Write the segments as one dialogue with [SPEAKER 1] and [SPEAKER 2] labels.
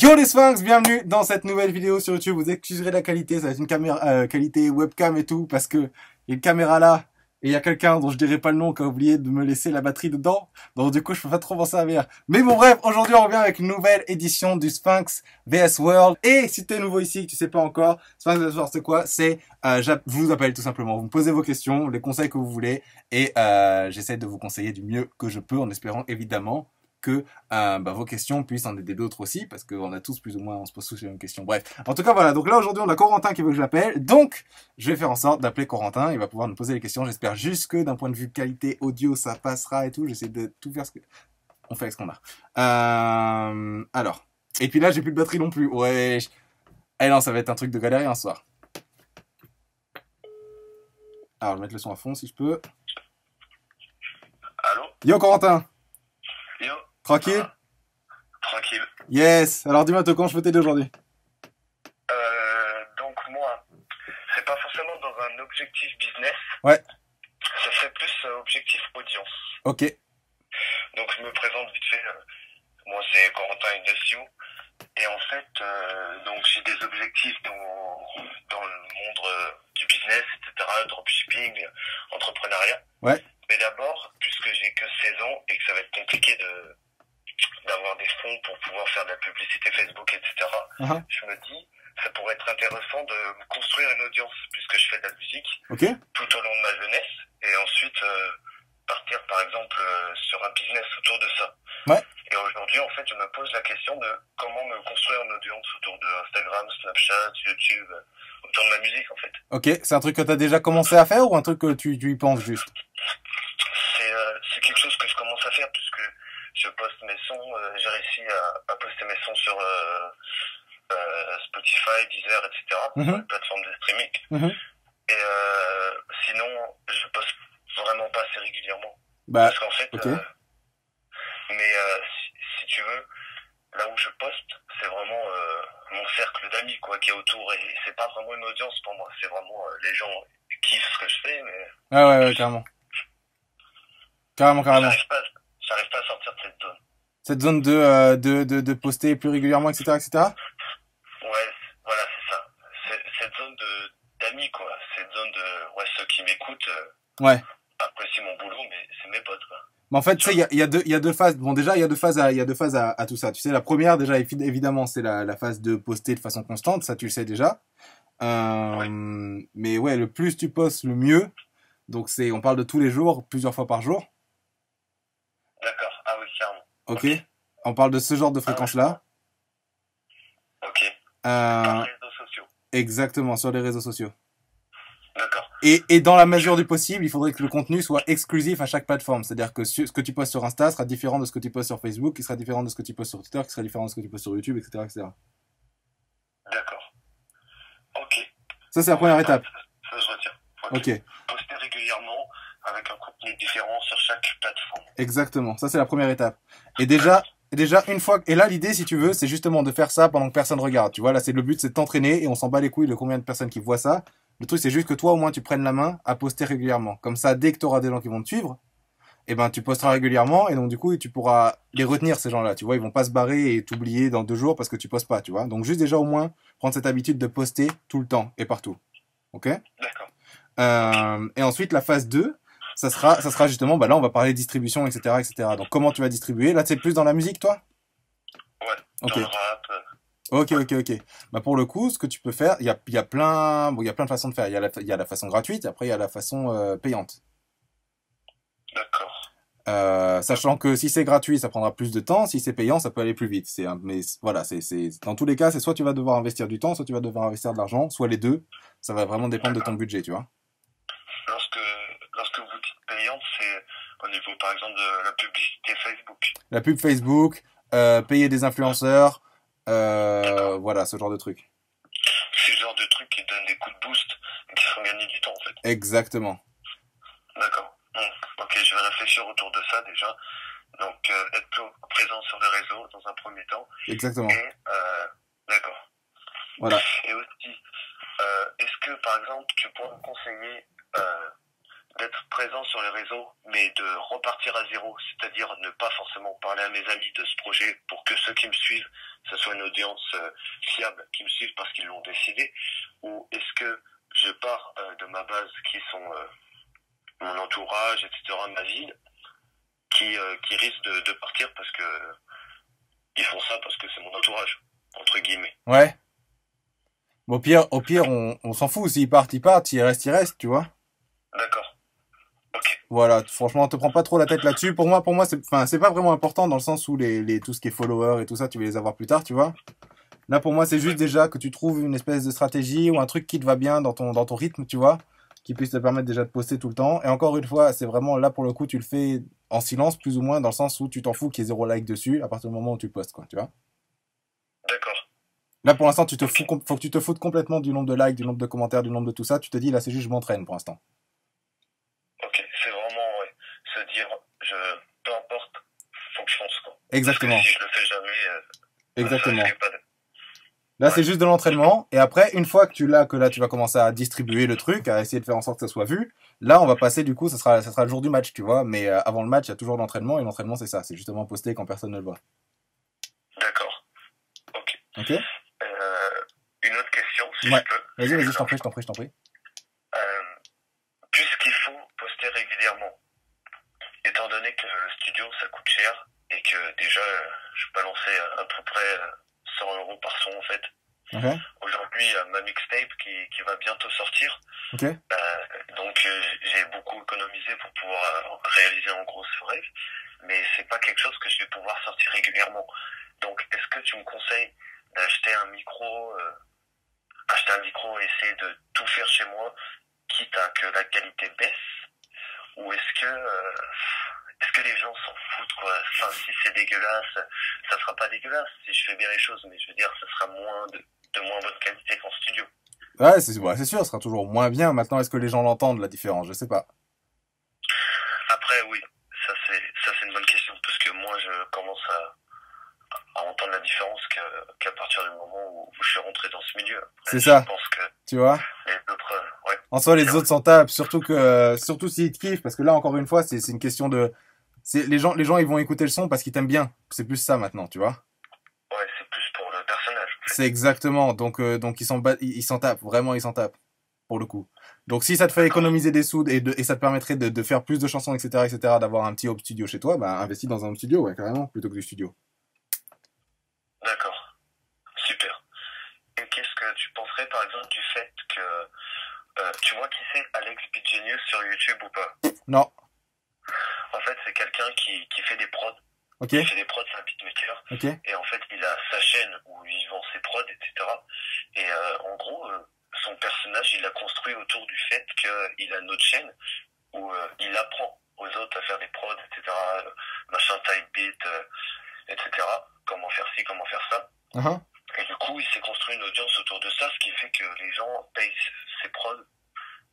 [SPEAKER 1] Yo les Sphinx, bienvenue dans cette nouvelle vidéo sur YouTube. Vous excuserez la qualité, ça va être une caméra, qualité webcam et tout, parce que il y a une caméra là, et il y a quelqu'un dont je dirai pas le nom qui a oublié de me laisser la batterie dedans. Donc du coup, je peux pas trop m'en servir. Mais bon bref, aujourd'hui on revient avec une nouvelle édition du Sphinx vs World. Et si t'es nouveau ici, que tu sais pas encore, Sphinx vs World c'est quoi? C'est, je vous appelle tout simplement. Vous me posez vos questions, les conseils que vous voulez, et j'essaie de vous conseiller du mieux que je peux, en espérant évidemment que vos questions puissent en aider d'autres aussi, parce qu'on a tous plus ou moins, on se pose tous les mêmes questions. Bref, en tout cas voilà, donc là aujourd'hui on a Corentin qui veut que je l'appelle, donc je vais faire en sorte d'appeler Corentin, il va pouvoir nous poser les questions, j'espère juste que d'un point de vue qualité audio ça passera et tout, j'essaie de tout faire ce que... On fait avec ce qu'on a. Alors, et puis là j'ai plus de batterie non plus, ouais, eh non ça va être un truc de galérien ce soir. Alors je vais mettre le son à fond si je peux.
[SPEAKER 2] Allô?
[SPEAKER 1] Yo Corentin.
[SPEAKER 2] Yo.
[SPEAKER 1] Tranquille?
[SPEAKER 2] Tranquille.
[SPEAKER 1] Yes. Alors dis-moi, quand je peux t'aider aujourd'hui?
[SPEAKER 2] Donc moi, c'est pas forcément dans un objectif business.
[SPEAKER 1] Ouais.
[SPEAKER 2] Ça serait plus objectif audience.
[SPEAKER 1] Ok.
[SPEAKER 2] Donc je me présente vite fait. Moi c'est Corentin Ignacio. Et en fait, donc j'ai des objectifs dans le monde du business, etc., dropshipping, entrepreneuriat.
[SPEAKER 1] Ouais.
[SPEAKER 2] Mais d'abord, puisque j'ai que 16 ans et que ça va être compliqué d'avoir des fonds pour pouvoir faire de la publicité Facebook, etc., je me dis, ça pourrait être intéressant de me construire une audience, puisque je fais de la musique tout au long de ma jeunesse, et ensuite partir par exemple sur un business autour de ça.
[SPEAKER 1] Ouais.
[SPEAKER 2] Et aujourd'hui, en fait, je me pose la question de comment me construire une audience autour de Instagram, Snapchat, YouTube, autour de ma musique, en fait.
[SPEAKER 1] Ok, c'est un truc que tu as déjà commencé à faire ou un truc que tu y penses juste?
[SPEAKER 2] C'est quelque chose que je commence à faire puisque je poste mes sons, j'ai réussi à poster mes sons sur Spotify, Deezer, etc., sur les plateformes de streaming. Et sinon, je poste vraiment pas assez régulièrement. Parce qu'en fait, mais si tu veux, là où je poste, c'est vraiment mon cercle d'amis quoi qui est autour, et c'est pas vraiment une audience pour moi, c'est vraiment les gens kiffent ce que je fais, mais...
[SPEAKER 1] Ah ouais, carrément. Carrément.
[SPEAKER 2] J'arrive pas à sortir de cette zone.
[SPEAKER 1] Cette zone de poster plus régulièrement, etc., etc.
[SPEAKER 2] Ouais, voilà, c'est ça. Cette zone d'amis, quoi. Cette zone de, ouais, ceux qui m'écoutent, apprécient mon boulot, mais c'est mes potes, quoi.
[SPEAKER 1] Mais en fait, tu sais, il y a deux phases. Bon, déjà, il y a deux phases à tout ça. Tu sais, la première, déjà, évidemment, c'est la phase de poster de façon constante. Ça, tu le sais déjà. Mais ouais, le plus tu postes, le mieux. Donc on parle de tous les jours, plusieurs fois par jour.
[SPEAKER 2] D'accord. Ah oui, clairement.
[SPEAKER 1] Ok. On parle de ce genre de fréquence-là.
[SPEAKER 2] Ok. Par les réseaux sociaux.
[SPEAKER 1] Exactement, sur les réseaux sociaux.
[SPEAKER 2] D'accord.
[SPEAKER 1] Et dans la mesure du possible, il faudrait que le contenu soit exclusif à chaque plateforme. C'est-à-dire que ce que tu postes sur Insta sera différent de ce que tu postes sur Facebook, qui sera différent de ce que tu postes sur Twitter, qui sera différent de ce que tu postes sur YouTube, etc., etc.
[SPEAKER 2] D'accord. Ok.
[SPEAKER 1] Ça, c'est la première étape.
[SPEAKER 2] Ça, je retiens.
[SPEAKER 1] Ok.
[SPEAKER 2] Poster régulièrement avec un contenu différent sur chaque plateforme.
[SPEAKER 1] Exactement. Ça, c'est la première étape. Et déjà, une fois, et là, l'idée, si tu veux, c'est justement de faire ça pendant que personne regarde. Tu vois, là, le but, c'est de t'entraîner et on s'en bat les couilles de combien de personnes qui voient ça. Le truc, c'est juste que toi, au moins, tu prennes la main à poster régulièrement. Comme ça, dès que tu auras des gens qui vont te suivre, eh ben, tu posteras régulièrement et donc, du coup, tu pourras les retenir, ces gens-là. Tu vois, ils vont pas se barrer et t'oublier dans 2 jours parce que tu postes pas, tu vois. Donc, juste déjà, au moins, prendre cette habitude de poster tout le temps et partout. Ok?
[SPEAKER 2] D'accord.
[SPEAKER 1] Et ensuite, la phase 2, ça sera justement, là, on va parler distribution, etc., etc. Donc, comment tu vas distribuer? Là, c'est plus dans la musique, toi?
[SPEAKER 2] Ouais.
[SPEAKER 1] Ok.
[SPEAKER 2] Dans le rap.
[SPEAKER 1] Ok. Bah, pour le coup, ce que tu peux faire, il y a plein de façons de faire. Il y a la façon gratuite, après, il y a la façon payante.
[SPEAKER 2] D'accord.
[SPEAKER 1] Sachant que si c'est gratuit, ça prendra plus de temps. Si c'est payant, ça peut aller plus vite. Mais voilà, dans tous les cas, c'est soit tu vas devoir investir du temps, soit tu vas devoir investir de l'argent, soit les deux. Ça va vraiment dépendre de ton budget, tu vois.
[SPEAKER 2] Lorsque vous dites payante, c'est au niveau, par exemple, de la publicité Facebook.
[SPEAKER 1] La pub Facebook, payer des influenceurs, voilà, ce genre de trucs.
[SPEAKER 2] C'est le genre de trucs qui donnent des coups de boost et qui font gagner du temps, en fait.
[SPEAKER 1] Exactement.
[SPEAKER 2] D'accord. Ok, je vais réfléchir autour de ça déjà. Donc, être plus présent sur les réseaux dans un premier temps.
[SPEAKER 1] Exactement.
[SPEAKER 2] Et, d'accord.
[SPEAKER 1] Voilà.
[SPEAKER 2] Et aussi, est-ce que, par exemple, tu pourrais me conseiller d'être présent sur les réseaux, mais de repartir à zéro, c'est-à-dire ne pas forcément parler à mes amis de ce projet pour que ceux qui me suivent ce soit une audience fiable qui me suive parce qu'ils l'ont décidé, ou est-ce que je pars de ma base qui sont mon entourage, etc., ma ville, qui risquent de partir parce que ils font ça parce que c'est mon entourage, entre guillemets.
[SPEAKER 1] Ouais. Au pire, on s'en fout. S'ils partent, ils restent, tu vois.
[SPEAKER 2] D'accord. Ok.
[SPEAKER 1] Voilà, franchement, te prends pas trop la tête là-dessus. Pour moi, c'est pas vraiment important dans le sens où tout ce qui est followers et tout ça, tu vas les avoir plus tard, tu vois. Là, pour moi, c'est juste déjà que tu trouves une espèce de stratégie ou un truc qui te va bien dans ton rythme, tu vois, qui puisse te permettre déjà de poster tout le temps. Et encore une fois, c'est vraiment là pour le coup, tu le fais en silence, plus ou moins, dans le sens où tu t'en fous qu'il y ait 0 like dessus à partir du moment où tu postes, quoi, tu vois.
[SPEAKER 2] D'accord.
[SPEAKER 1] Là, pour l'instant, faut que tu te foutes complètement du nombre de likes, du nombre de commentaires, du nombre de tout ça. Tu te dis, là, c'est juste, je m'entraîne pour l'instant.
[SPEAKER 2] Ok, c'est vraiment, ouais, se dire, peu importe, faut que je fonce, quoi.
[SPEAKER 1] Exactement.
[SPEAKER 2] Parce que si je le fais jamais,
[SPEAKER 1] exactement.
[SPEAKER 2] Ça,
[SPEAKER 1] Là, c'est juste de l'entraînement. Et après, une fois que là, tu vas commencer à distribuer le truc, à essayer de faire en sorte que ça soit vu. Là, on va passer, du coup, ça sera le jour du match, tu vois. Mais avant le match, il y a toujours l'entraînement. Et l'entraînement, c'est ça. C'est justement poster quand personne ne le voit.
[SPEAKER 2] D'accord. Ok.
[SPEAKER 1] Ok.
[SPEAKER 2] Une autre question, si
[SPEAKER 1] ouais.
[SPEAKER 2] je peux.
[SPEAKER 1] Vas-y, je t'en prie.
[SPEAKER 2] Puisqu'il faut poster régulièrement, étant donné que le studio, ça coûte cher, et que déjà, je balançais à peu près 100 € par son, en fait.
[SPEAKER 1] Okay.
[SPEAKER 2] Aujourd'hui, il y a ma mixtape qui va bientôt sortir.
[SPEAKER 1] Okay.
[SPEAKER 2] Donc, j'ai beaucoup économisé pour pouvoir réaliser en gros ce rêve. Mais c'est pas quelque chose que je vais pouvoir sortir régulièrement. Donc, est-ce que tu me conseilles d'acheter un micro, et essayer de tout faire chez moi, quitte à que la qualité baisse? Ou est-ce que les gens s'en foutent, quoi? Enfin, si c'est dégueulasse, ça sera pas dégueulasse si je fais bien les choses, mais je veux dire, ça sera de moins bonne qualité qu'en studio.
[SPEAKER 1] Ouais, c'est sûr, ça sera toujours moins bien. Maintenant, est-ce que les gens l'entendent, la différence? Je sais pas.
[SPEAKER 2] Après, oui, ça c'est une bonne question, parce que moi, je commence à entendre la différence qu'à partir du moment où je suis rentré dans ce milieu. Après,
[SPEAKER 1] c'est ça.
[SPEAKER 2] Je pense que
[SPEAKER 1] tu vois?
[SPEAKER 2] Les autres, ouais.
[SPEAKER 1] En soi, les autres s'en tapent, surtout s'ils te kiffent, parce que là, encore une fois, c'est une question de... Les gens, ils vont écouter le son parce qu'ils t'aiment bien. C'est plus ça maintenant, tu vois?
[SPEAKER 2] Ouais, c'est plus pour le personnage. En fait.
[SPEAKER 1] C'est exactement. Donc ils s'en tapent. Vraiment, ils s'en tapent. Pour le coup. Donc si ça te fait économiser des sous et ça te permettrait de faire plus de chansons, etc., d'avoir un petit home studio chez toi, bah investis dans un home studio, ouais, carrément, plutôt que du studio.
[SPEAKER 2] D'accord. Super. Et qu'est-ce que tu penserais, par exemple, du fait que... tu vois qui c'est Alex Beat Genius sur YouTube ou pas?
[SPEAKER 1] Non.
[SPEAKER 2] En fait, c'est quelqu'un qui fait des prods.
[SPEAKER 1] Okay.
[SPEAKER 2] Il fait des prods, c'est un beatmaker.
[SPEAKER 1] Okay.
[SPEAKER 2] Et en fait, il a sa chaîne où il vend ses prods, etc. Et en gros, son personnage, il l'a construit autour du fait qu'il a une autre chaîne où il apprend aux autres à faire des prods, etc. Machin type beat, etc. Comment faire ci, comment faire ça.
[SPEAKER 1] Uh-huh.
[SPEAKER 2] Et du coup, il s'est construit une audience autour de ça, ce qui fait que les gens payent ses prods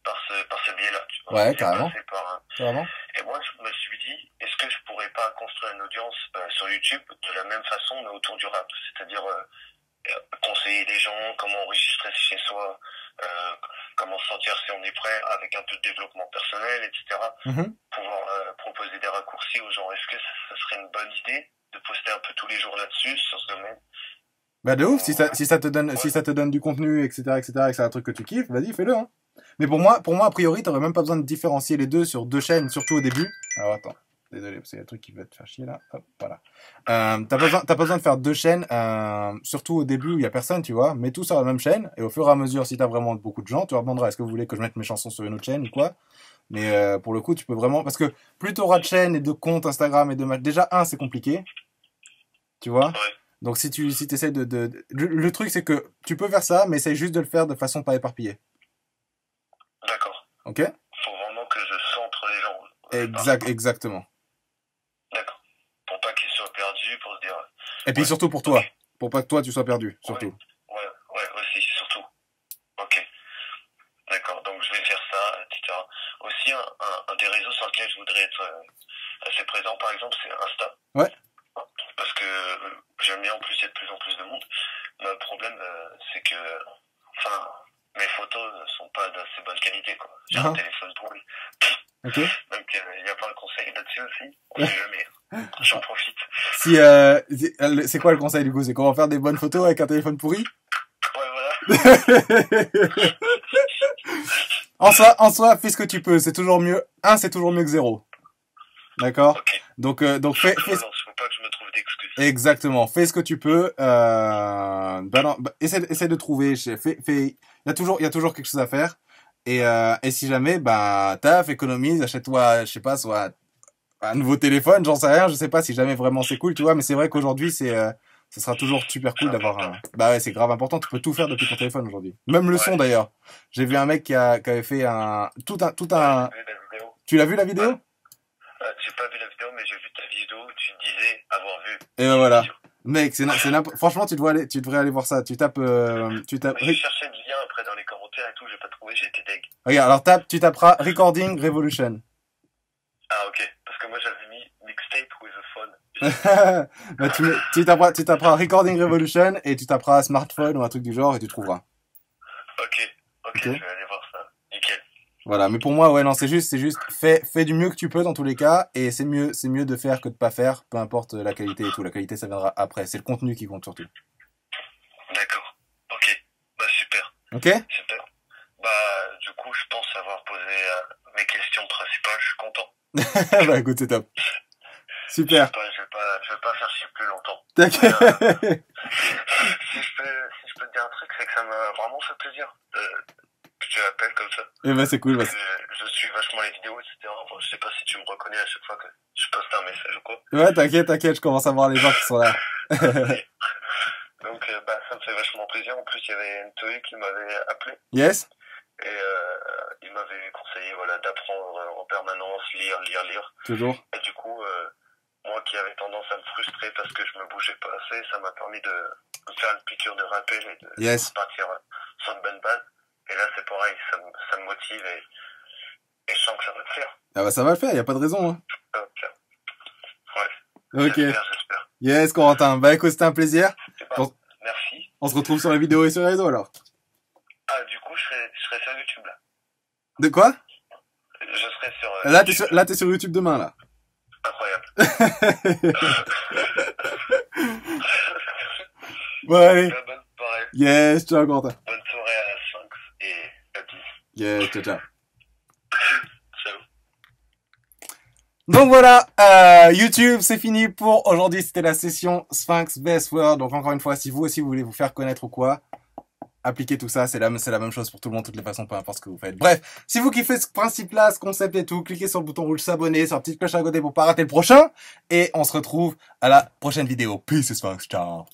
[SPEAKER 2] par ce biais-là.
[SPEAKER 1] Ouais, carrément.
[SPEAKER 2] Carrément. Et moi, je me suis dit, est-ce que je pourrais pas construire une audience sur YouTube de la même façon, mais autour du rap? C'est-à-dire conseiller les gens, comment enregistrer chez soi, comment se sentir si on est prêt, avec un peu de développement personnel, etc.
[SPEAKER 1] Mm-hmm.
[SPEAKER 2] Pouvoir proposer des raccourcis aux gens. Est-ce que ça serait une bonne idée de poster un peu tous les jours là-dessus, sur ce domaine?
[SPEAKER 1] Bah de ouf, si ça te donne du contenu, etc., et que c'est un truc que tu kiffes, vas-y, fais-le, hein. Mais pour moi, a priori, t'aurais même pas besoin de différencier les deux sur deux chaînes, surtout au début. Alors attends, désolé, parce qu'il y a un truc qui va te faire chier là. Hop, voilà. T'as pas besoin de faire deux chaînes, surtout au début où il y a personne, tu vois. Mets tout sur la même chaîne, et au fur et à mesure, si t'as vraiment beaucoup de gens, tu leur demanderas est-ce que vous voulez que je mette mes chansons sur une autre chaîne ou quoi. Mais pour le coup, tu peux vraiment, parce que plus t'auras de chaînes et de comptes Instagram et de matchs, déjà c'est compliqué, tu vois.
[SPEAKER 2] Ouais.
[SPEAKER 1] Donc si t'essayes le truc c'est que tu peux faire ça, mais essaye juste de le faire de façon pas éparpillée.
[SPEAKER 2] D'accord.
[SPEAKER 1] Ok.
[SPEAKER 2] Faut vraiment que je centre les gens.
[SPEAKER 1] Exactement.
[SPEAKER 2] D'accord. Pour pas qu'ils soient perdus, pour se dire.
[SPEAKER 1] Et puis surtout pour toi, pour pas que toi tu sois perdu, surtout.
[SPEAKER 2] Ouais, aussi, surtout. Ok. D'accord. Donc je vais faire ça, etc. Aussi un des réseaux sur lesquels je voudrais être assez présent, par exemple, c'est Insta.
[SPEAKER 1] Ouais.
[SPEAKER 2] Parce que j'aime bien en plus, il y a de plus en plus de monde. Mais le problème, c'est que, mes photos ne sont pas d'assez bonne qualité, quoi. J'ai un téléphone pourri.
[SPEAKER 1] Ok.
[SPEAKER 2] Donc, il y a plein de conseils là-dessus aussi. On sait jamais. J'en profite.
[SPEAKER 1] Si, c'est quoi le conseil du coup? C'est comment faire des bonnes photos avec un téléphone pourri?
[SPEAKER 2] Ouais, voilà.
[SPEAKER 1] En soi, fais ce que tu peux. C'est toujours mieux. C'est toujours mieux que 0. D'accord?
[SPEAKER 2] Okay.
[SPEAKER 1] Donc
[SPEAKER 2] faut pas que je me trouve d'excuses.
[SPEAKER 1] Exactement. Fais ce que tu peux. Essaie de trouver. Il y a toujours quelque chose à faire. Et si jamais, taf, économise, achète-toi, je sais pas, soit un nouveau téléphone, j'en sais rien, je sais pas si jamais vraiment c'est cool, tu vois, mais c'est vrai qu'aujourd'hui, ce sera toujours super cool d'avoir un... Bah ouais, c'est grave important, tu peux tout faire depuis ton téléphone aujourd'hui. Même le son d'ailleurs. J'ai vu un mec qui avait fait tout un... Tu l'as vu la vidéo?
[SPEAKER 2] J'ai pas vu la vidéo, mais j'ai vu ta vidéo où tu disais avoir vu.
[SPEAKER 1] Et ben voilà. Mec, franchement, tu devrais aller voir ça. Tu tapes...
[SPEAKER 2] J'ai cherché le lien après dans les commentaires et tout, j'ai pas trouvé, j'ai été deg.
[SPEAKER 1] Regarde, alors tu taperas Recording Revolution.
[SPEAKER 2] Ah ok, parce que moi j'avais mis Mixtape with a phone.
[SPEAKER 1] Tu taperas Recording Revolution et tu taperas smartphone ou un truc du genre et tu trouveras.
[SPEAKER 2] Ok, je vais aller voir ça. Nickel.
[SPEAKER 1] Voilà, mais pour moi, ouais, non, c'est juste, fais du mieux que tu peux dans tous les cas, et c'est mieux de faire que de pas faire, peu importe la qualité et tout. La qualité, ça viendra après. C'est le contenu qui compte surtout.
[SPEAKER 2] D'accord. Ok. Bah, super.
[SPEAKER 1] Ok?
[SPEAKER 2] Super. Bah, du coup, je pense avoir posé mes questions principales. Je suis content.
[SPEAKER 1] Bah, écoute, c'est top. Super.
[SPEAKER 2] Je vais pas faire chier plus longtemps.
[SPEAKER 1] T'inquiète.
[SPEAKER 2] Si je peux te dire un truc, c'est que ça m'a vraiment fait plaisir. Que tu l'appelles comme ça.
[SPEAKER 1] Eh ben, c'est cool.
[SPEAKER 2] Je suis vachement les vidéos, etc. Enfin, je sais pas si tu me reconnais à chaque fois que je poste un message ou quoi.
[SPEAKER 1] Ouais, t'inquiète, je commence à voir les gens qui sont là.
[SPEAKER 2] Donc, ça me fait vachement plaisir. En plus, il y avait Ntoé qui m'avait appelé.
[SPEAKER 1] Yes.
[SPEAKER 2] Et il m'avait conseillé, voilà, d'apprendre en permanence, lire.
[SPEAKER 1] Toujours.
[SPEAKER 2] Et du coup, moi qui avais tendance à me frustrer parce que je me bougeais pas assez, ça m'a permis de me faire une piqûre de rappel et de partir sur une bonne base. Et là, c'est pareil, ça me motive et je sens que ça va le faire.
[SPEAKER 1] Ah bah ça va le faire, y a pas de raison. Hein.
[SPEAKER 2] Ouais.
[SPEAKER 1] Ok.
[SPEAKER 2] J'espère.
[SPEAKER 1] Yes, Corentin. Bah écoute, c'était un plaisir.
[SPEAKER 2] Merci.
[SPEAKER 1] On se retrouve sur les vidéos et sur les réseaux alors.
[SPEAKER 2] Ah, du coup, je serai sur YouTube là.
[SPEAKER 1] De quoi?
[SPEAKER 2] Je serai sur...
[SPEAKER 1] Là, t'es sur YouTube demain là.
[SPEAKER 2] Incroyable.
[SPEAKER 1] Bon, allez.
[SPEAKER 2] Bonne soirée.
[SPEAKER 1] Yes, ciao Corentin.
[SPEAKER 2] Bonne soirée à Sphinx et à tous.
[SPEAKER 1] Yes, ciao.
[SPEAKER 2] Ciao.
[SPEAKER 1] Donc voilà, YouTube, c'est fini pour aujourd'hui. C'était la session Sphinx Best Word. Donc encore une fois, si vous aussi vous voulez vous faire connaître ou quoi, appliquez tout ça. C'est la même chose pour tout le monde, de toutes les façons, peu importe ce que vous faites. Bref, si vous kiffez ce principe-là, ce concept et tout, cliquez sur le bouton rouge s'abonner, sur la petite cloche à côté pour pas rater le prochain. Et on se retrouve à la prochaine vidéo. Peace Sphinx, ciao.